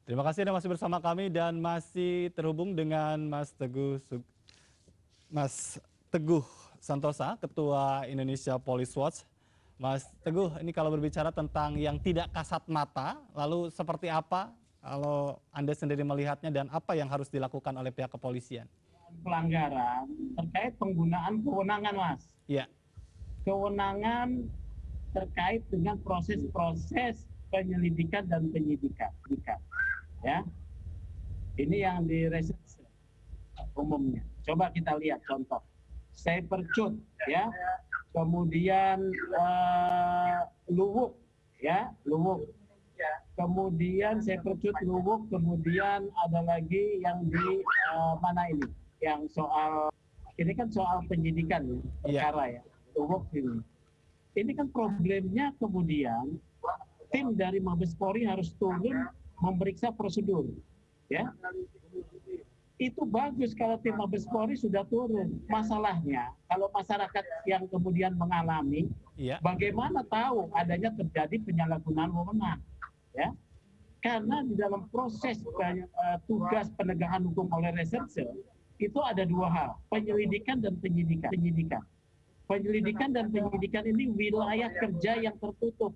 Terima kasih Anda masih bersama kami dan masih terhubung dengan Mas Teguh Santosa, Ketua Indonesia Police Watch. Mas Teguh, ini kalau berbicara tentang yang tidak kasat mata, lalu seperti apa kalau Anda sendiri melihatnya dan apa yang harus dilakukan oleh pihak kepolisian? Pelanggaran terkait penggunaan kewenangan, Mas. Iya, Kewenangan terkait dengan proses-proses penyelidikan dan penyidikan. Ya, ini yang direses umumnya. Coba kita lihat contoh. Saya percut, ya. Kemudian luwuk, ya, luwuk. Kemudian saya percut luwuk, kemudian ada lagi yang di mana ini? Yang soal ini kan soal penyidikan ya, perkara ya, luwuk ini. Ini kan problemnya kemudian tim dari Mabes Polri harus turun memeriksa prosedur, ya. Itu bagus kalau tim Mabes Polri sudah turun. Masalahnya kalau masyarakat yang kemudian mengalami, iya, bagaimana tahu adanya terjadi penyalahgunaan wewenang, ya? Karena di dalam proses tugas penegakan hukum oleh reserse itu ada dua hal, penyelidikan dan penyidikan. Penyelidikan dan penyidikan ini wilayah kerja yang tertutup.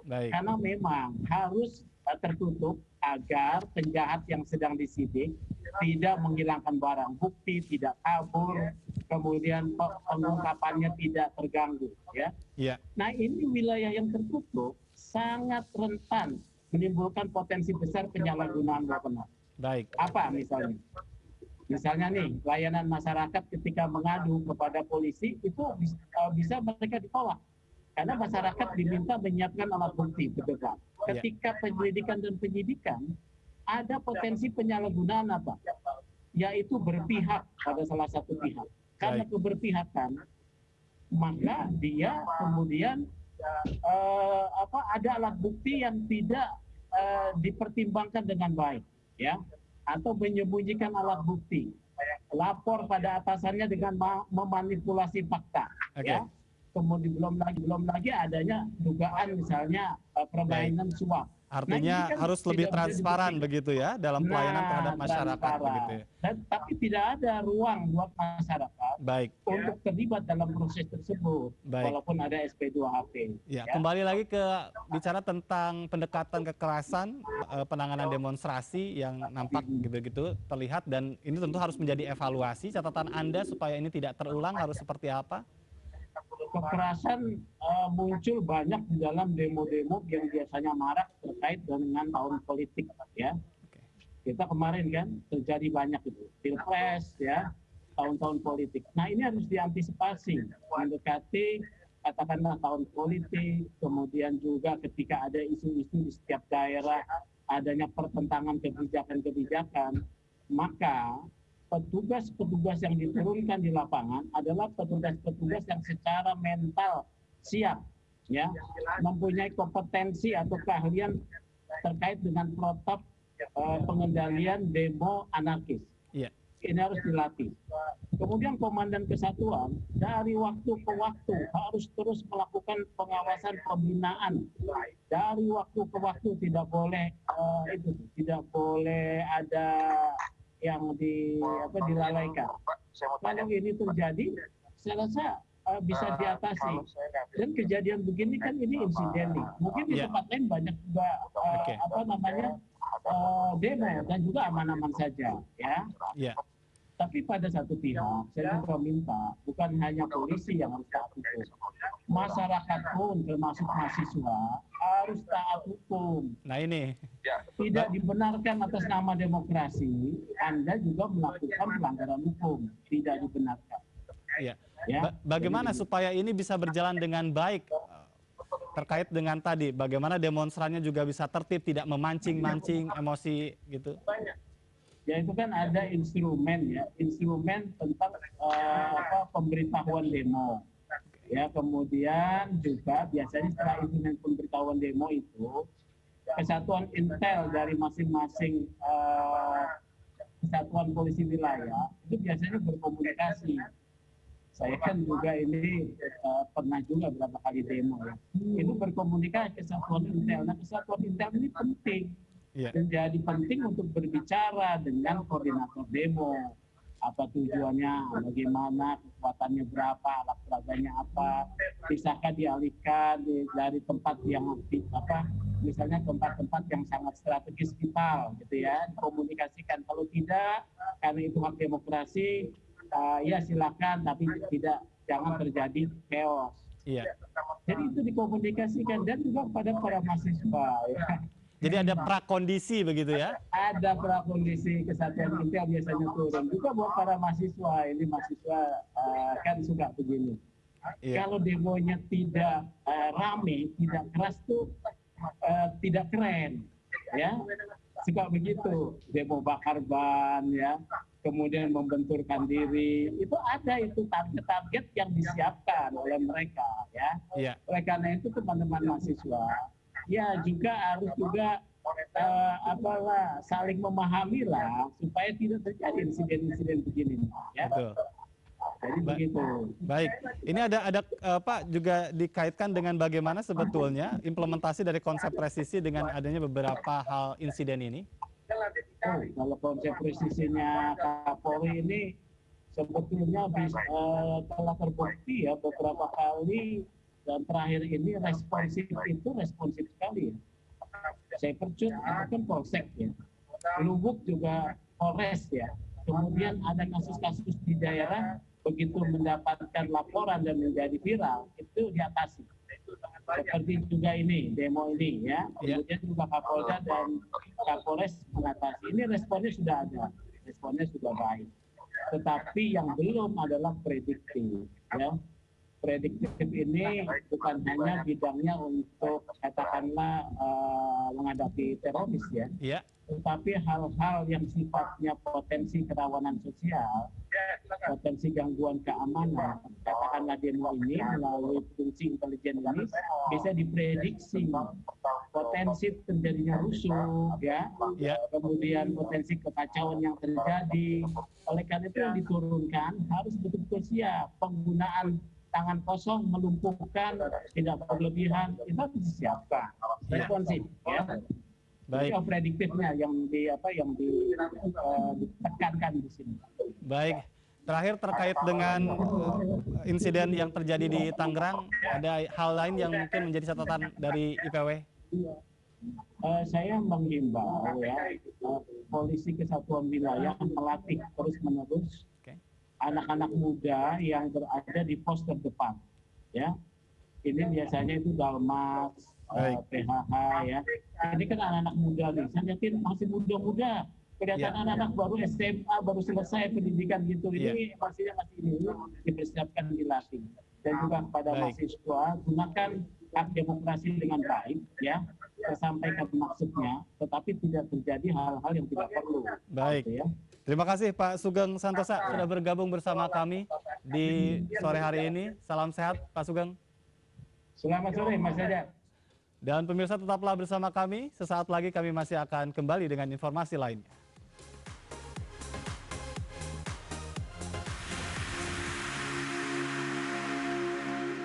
baik. Karena memang harus tertutup agar penjahat yang sedang disidik tidak menghilangkan barang bukti, tidak kabur, kemudian pengungkapannya tidak terganggu, ya. Iya, Nah, ini wilayah yang tertutup sangat rentan menimbulkan potensi besar penyalahgunaan wewenang. baik. Apa misalnya? Misalnya nih, layanan masyarakat ketika mengadu kepada polisi itu bisa mereka ditolak. Karena masyarakat diminta menyiapkan alat bukti berdebat. Ketika penyelidikan dan penyidikan, ada potensi penyalahgunaan apa? Yaitu berpihak pada salah satu pihak. Karena keberpihakan, maka dia kemudian ada alat bukti yang tidak dipertimbangkan dengan baik, ya, atau menyembunyikan alat bukti, lapor pada atasannya dengan memanipulasi fakta, ya. Kemudian belum lagi adanya dugaan misalnya permainan suap. Artinya Kan harus lebih transparan begitu ya dalam pelayanan terhadap masyarakat begitu ya. Tapi tidak ada ruang buat masyarakat untuk terlibat dalam proses tersebut, walaupun ada SP2HP. Ya, kembali lagi ke bicara tentang pendekatan kekerasan, penanganan demonstrasi yang nampak gitu-gitu terlihat, dan ini tentu harus menjadi evaluasi. Catatan Anda supaya ini tidak terulang harus seperti apa? Kekerasan muncul banyak di dalam demo-demo yang biasanya marak terkait dengan tahun politik, ya. Kita kemarin kan terjadi banyak itu pilpres, ya, tahun-tahun politik. Nah, ini harus diantisipasi mendekati katakanlah tahun politik, kemudian juga ketika ada isu-isu di setiap daerah adanya pertentangan kebijakan-kebijakan, maka petugas-petugas yang diturunkan di lapangan adalah petugas-petugas yang secara mental siap, ya, mempunyai kompetensi atau keahlian terkait dengan protap pengendalian demo anarkis. Ini harus dilatih. Kemudian komandan kesatuan dari waktu ke waktu harus terus melakukan pengawasan pembinaan. Dari waktu ke waktu tidak boleh ada yang dilalaikan. Kalau ini terjadi, saya rasa bisa diatasi. Dan kejadian begini kan ini insiden nih. Mungkin di tempat lain banyak juga demo dan juga aman-aman saja, ya. Tapi pada satu pihak, saya juga minta bukan hanya polisi yang harus taat hukum, masyarakat pun termasuk mahasiswa harus taat hukum. Nah ini tidak dibenarkan atas nama demokrasi, Anda juga melakukan pelanggaran hukum, tidak dibenarkan. Iya. Bagaimana supaya ini bisa berjalan dengan baik terkait dengan tadi, bagaimana demonstrannya juga bisa tertib, tidak memancing-mancing emosi gitu? Ya itu kan ada instrumen tentang pemberitahuan demo. Ya, kemudian juga biasanya setelah instrumen pemberitahuan demo itu kesatuan intel dari masing-masing kesatuan polisi wilayah itu biasanya berkomunikasi. Saya kan juga ini pernah juga beberapa kali demo, ya. Itu berkomunikasi kesatuan intel. Nah, kesatuan intel ini penting Iya. menjadi penting untuk berbicara dengan koordinator demo. Apa tujuannya, bagaimana, kekuatannya berapa, alat peraganya apa, bisakah dialihkan dari tempat yang misalnya tempat-tempat yang sangat strategis vital, gitu ya, komunikasikan. Kalau tidak, karena itu hak demokrasi, ya silakan, tapi jangan terjadi chaos. Iya. Jadi itu dikomunikasikan dan juga pada para mahasiswa. Ya. Jadi ada prakondisi begitu ya? Ada prakondisi kesatuan intel biasanya turun. Juga buat para mahasiswa, ini mahasiswa kan suka begini. Iya. Kalau demonya tidak rame, tidak keras tuh tidak keren, ya. Suka begitu, demo bakar ban, ya. Kemudian membenturkan diri, itu ada itu target-target yang disiapkan oleh mereka, ya. Iya. Oleh karena itu teman-teman mahasiswa, ya juga harus juga saling memahami lah supaya tidak terjadi insiden-insiden begini, ya. Betul. Jadi begitu. Baik, ini ada Pak juga dikaitkan dengan bagaimana sebetulnya implementasi dari konsep presisi dengan adanya beberapa hal insiden ini. Oh, kalau konsep presisinya Kapolri ini sebetulnya telah terbukti ya beberapa kali, dan terakhir ini responsif sekali ya. Saya percut itu kan polsek ya, Lubuk juga Polres ya. Kemudian ada kasus-kasus di daerah, begitu mendapatkan laporan dan menjadi viral, itu diatasi. Seperti juga ini, demo ini ya. Kemudian juga Kapolda dan Kapolres mengatasi. Ini responnya sudah ada, responnya sudah baik. Tetapi yang belum adalah prediktif ya. Prediktif ini bukan hanya bidangnya untuk katakanlah menghadapi teroris ya. Iya. Tetapi hal-hal yang sifatnya potensi kerawanan sosial, potensi gangguan keamanan, katakanlah demo ini melalui fungsi intelijen ini bisa diprediksi potensi terjadinya rusuh, ya, kemudian potensi kekacauan yang terjadi. Oleh karena itu yang diturunkan harus betul-betul siap. Penggunaan tangan kosong melumpuhkan tidak berlebihan itu harus disiapkan. Responsif, ya. Baik. Jadi prediktifnya yang ditekankan di sini. Baik. Terakhir terkait dengan insiden yang terjadi di Tangerang, ada hal lain yang mungkin menjadi catatan dari IPW? Saya menghimbau ya, Polisi Kesatuan Wilayah melatih terus-menerus anak-anak muda yang berada di pos terdepan. Ya, ini biasanya itu Dalmas, PHH ya. Ini kan anak-anak muda nih. Saya yakin masih muda-muda. Kelihatan anak-anak baru SMA, baru selesai pendidikan gitu. Ini masih ini dipersiapkan, dilatih. Dan juga kepada mahasiswa, gunakan hak demokrasi dengan baik ya. Tersampaikan maksudnya, tetapi tidak terjadi hal-hal yang tidak perlu. Baik. Gitu, ya. Terima kasih Pak Sugeng Santosa sudah bergabung bersama kami di sore hari ini. Salam sehat Pak Sugeng. Selamat sore Mas Dada. Dan pemirsa tetaplah bersama kami, sesaat lagi kami masih akan kembali dengan informasi lainnya.